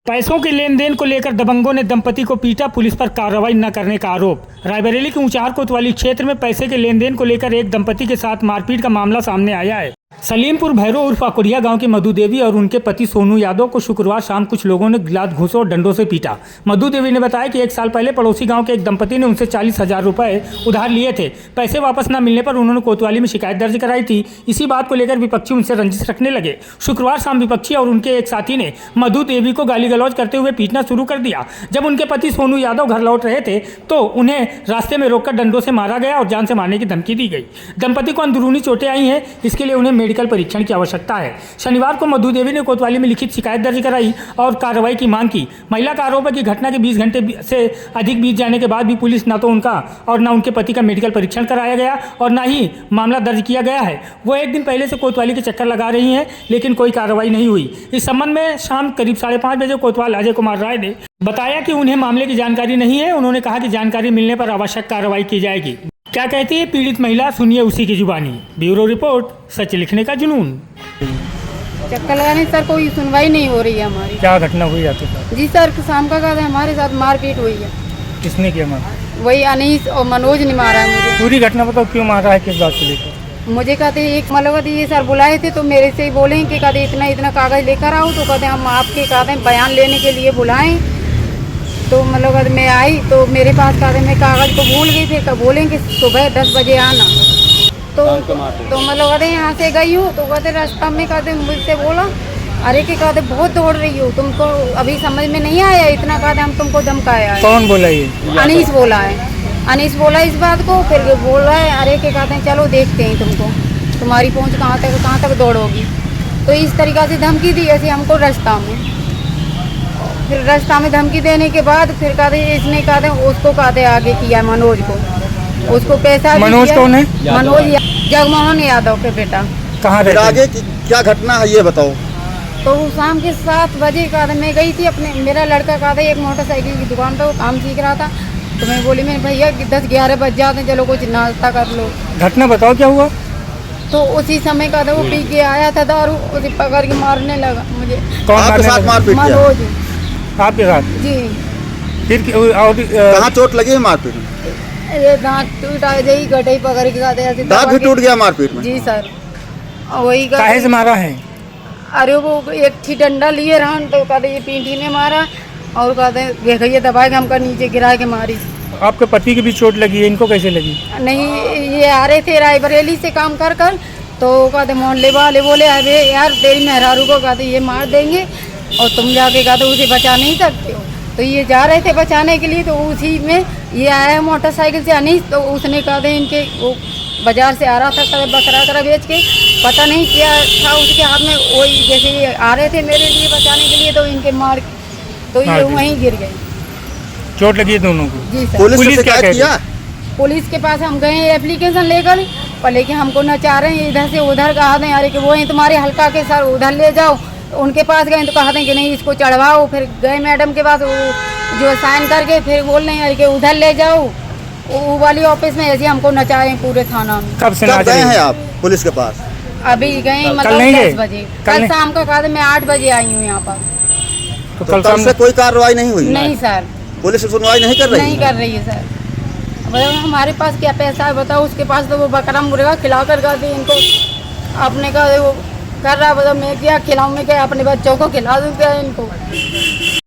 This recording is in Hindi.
पैसों के लेन देन को लेकर दबंगों ने दंपति को पीटा, पुलिस पर कार्रवाई न करने का आरोप। रायबरेली के ऊंचाहार कोतवाली क्षेत्र में पैसे के लेन देन को लेकर एक दंपति के साथ मारपीट का मामला सामने आया है। सलीमपुर भैरो उर्फ अकुरिया गांव की मधु देवी और उनके पति सोनू यादव को शुक्रवार शाम कुछ लोगों ने गिलास घूंसों और डंडों से पीटा। मधु देवी ने बताया कि 1 साल पहले पड़ोसी गांव के एक दंपति ने उनसे 40,000 रुपए उधार लिए थे। पैसे वापस न मिलने पर उन्होंने कोतवाली में शिकायत दर्ज कराई थी। इसी बात को लेकर विपक्षी उनसे रंजिश रखने लगे। शुक्रवार शाम विपक्षी और उनके एक साथी ने मधु देवी को गाली गलौज करते हुए पीटना शुरू कर दिया। जब उनके पति सोनू यादव घर लौट रहे थे तो उन्हें रास्ते में रोककर डंडों से मारा गया और जान से मारने की धमकी दी गई। दंपति को अंदरूनी चोटें आई हैं, इसके लिए उन्हें मेडिकल परीक्षण की आवश्यकता है। शनिवार को मधु देवी ने कोतवाली में लिखित शिकायत दर्ज कराई और कार्रवाई की मांग की। महिला का आरोप है कि घटना के 20 घंटे से अधिक बीत जाने के बाद भी पुलिस न तो उनका और न उनके पति का मेडिकल परीक्षण कराया गया और न ही मामला दर्ज किया गया है। वो एक दिन पहले से कोतवाली के चक्कर लगा रही हैं, लेकिन कोई कार्रवाई नहीं हुई। इस संबंध में शाम करीब 5:30 बजे कोतवाल अजय कुमार राय ने बताया कि उन्हें मामले की जानकारी नहीं है। उन्होंने कहा कि जानकारी मिलने पर आवश्यक कार्रवाई की जाएगी। क्या कहती है पीड़ित महिला, सुनिए उसी की जुबानी। ब्यूरो रिपोर्ट, सच लिखने का जुनून। चक्कर लगाने सर कोई सुनवाई नहीं हो रही है हमारी। क्या घटना हुई आपके साथ? जी सर, शाम का कहते हैं हमारे साथ मारपीट हुई है। किसने किया मार? वही अनीस और मनोज ने मारा है मुझे। पूरी घटना बताओ, क्यों मारा है, किस बात को लेकर? मुझे कहते एक मतलब ये सर बुलाए थे तो मेरे से ही बोले कि कहते इतना इतना कागज लेकर आओ, तो कहते हम आपके कहते हैं बयान लेने के लिए बुलाएं। तो मतलब मैं आई तो मेरे पास कहते मैं कागज को भूल गई। फिर बोलें कि सुबह 10 बजे आना। तो मतलब कहते यहाँ से गई हूँ तो कहते रास्ता में कहते मुझसे बोला, अरे कि कहते बहुत दौड़ रही हो, तुमको अभी समझ में नहीं आया, इतना कहते हम तुमको धमकाया है। कौन बोला ये? अनीस बोला है। अनीस बोला इस बात को, फिर बोल रहा है अरे के कहते हैं चलो देखते हैं तुमको, तुम्हारी पहुँच कहाँ तक दौड़ोगी। तो इस तरीक़ा से धमकी दी ऐसे हमको रास्ता में। फिर रास्ता में धमकी देने के बाद फिर कहते इसने कहते उसको कहते आगे किया मनोज को, उसको पैसा। मनोज कौन है? मनोज जगमोहन यादव के बेटा। कहाँ रहते? आगे क्या घटना है ये बताओ। तो शाम के 7 बजे कहते मैं गई थी अपने, मेरा लड़का कहते एक मोटरसाइकिल की दुकान पर वो काम सीख रहा था। तो मैं बोली मेरे भैया 10-11 बज जाते हैं, चलो कुछ नाश्ता कर लो। घटना बताओ क्या हुआ? तो उसी समय कहते वो पी के आया था दारू, उसे पकड़ के मारने लगा मुझे। आपके साथ मारपीट किया? मनोज। आपके साथ? जी। फिर और कहाँ चोट लगी है मारपीट में? ये दांत टूटा, यही गटाई पकड़ के कहते ऐसे दांत भी टूट गया मारपीट में? जी सर। वही काहे से मारा है? अरे वो एक थी डंडा लिए रहन तो कहते ये पीठी ने मारा और कहते भैया दबा के हमका नीचे गिरा के मारी। आपके पति की भी चोट लगी है, इनको कैसे लगी? नहीं, ये आ रहे थे रायबरेली से काम कर तो कहते मोहल्ले वाले बोले अरे यार तेरी मेहरारू को कहते ये मार देंगे और तुम जाके कहते उसे बचा नहीं सकते हो। तो ये जा रहे थे बचाने के लिए, तो उसी में ये आया मोटरसाइकिल से अनीस। तो उसने कहते इनके वो बाजार से आ रहा था कहते बकरा बेच के, पता नहीं क्या था उसके हाथ में, वही जैसे ये आ रहे थे मेरे लिए बचाने के लिए तो इनके मार तो ये वहीं गिर गए। चोट लगी है दोनों को? जी सर। पुलिस क्या किया? पुलिस के पास हम गए एप्लीकेशन लेकर, पर लेकिन हमको नचा रहे हैं, इधर से उधर कहा दें अरे कि वो हैं तुम्हारे हल्का के सर उधर ले जाओ। उनके पास गए तो कहा दें कि नहीं इसको चढ़वाओ। फिर गए मैडम के पास, वो जो साइन करके फिर बोल रहे हैं अरे कि उधर ले जाओ, वो वाली ऑफिस में ऐसे हमको नचा रहे हैं पूरे थाना में। कब से गए हैं आप पुलिस के पास? अभी गए मतलब 10 बजे। कल शाम का कहा मैं 8 बजे आई हूँ यहाँ पर। तो कल से कोई कार्रवाई नहीं हुई? नहीं सर, पुलिस सुनवाई नहीं कर रही? नहीं कर रही है सर। हमारे पास क्या पैसा है बताओ, उसके पास तो वो बकरा मुर्गा खिला कर कहते इनको अपने का वो कर रहा है। बताओ मैं क्या खिलाऊँ, मैं क्या अपने बच्चों को खिला दूँ क्या इनको?